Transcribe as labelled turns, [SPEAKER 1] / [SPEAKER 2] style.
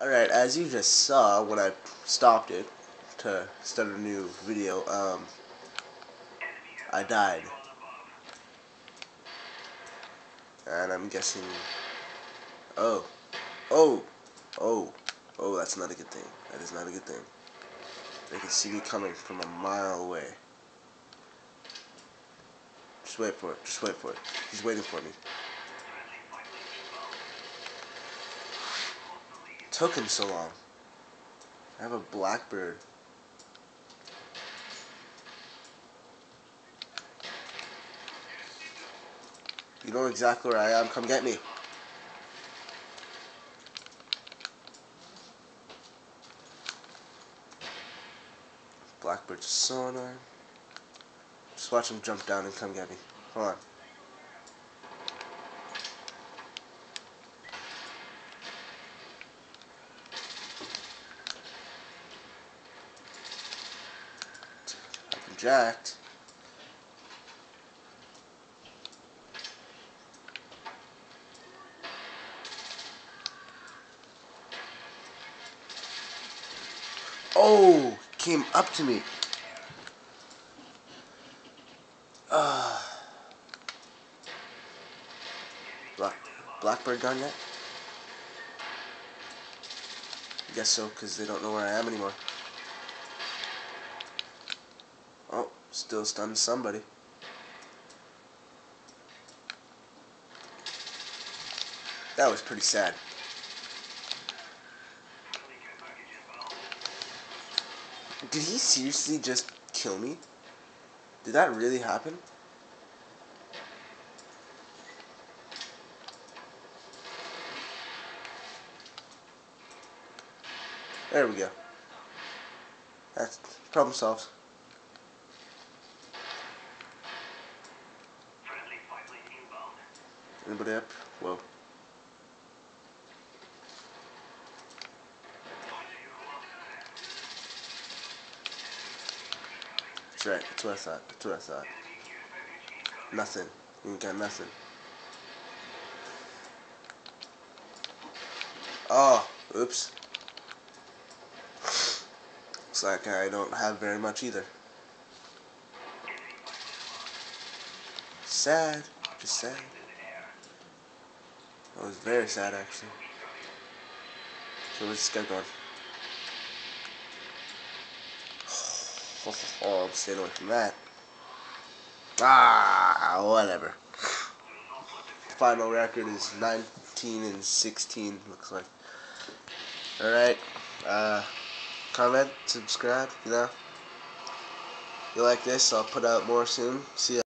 [SPEAKER 1] Alright, as you just saw when I stopped it to start a new video, I died. And I'm guessing... Oh, that's not a good thing. That is not a good thing. They can see me coming from a mile away. Just wait for it, just wait for it. He's waiting for me. It took him so long. I have a blackbird. You know exactly where I am. Come get me. Blackbird's so annoying. Just watch him jump down and come get me. Hold on. I've been jacked. Oh, came up to me. Blackbird gone yet? I guess so, because they don't know where I am anymore. Oh, still stunned somebody. That was pretty sad. Did he seriously just kill me? Did that really happen? There we go. That's problem solved. Anybody up? Whoa. That's right. That's what I thought. That's what I thought. Nothing. You ain't got nothing. Oh, oops. Looks like I don't have very much either. Sad. Just sad. That was very sad, actually. So where's this guy going? Oh, I'm staying away from that. Whatever. Final record is 19-16, looks like. Alright. Comment, subscribe, you know. You like this, I'll put out more soon. See ya.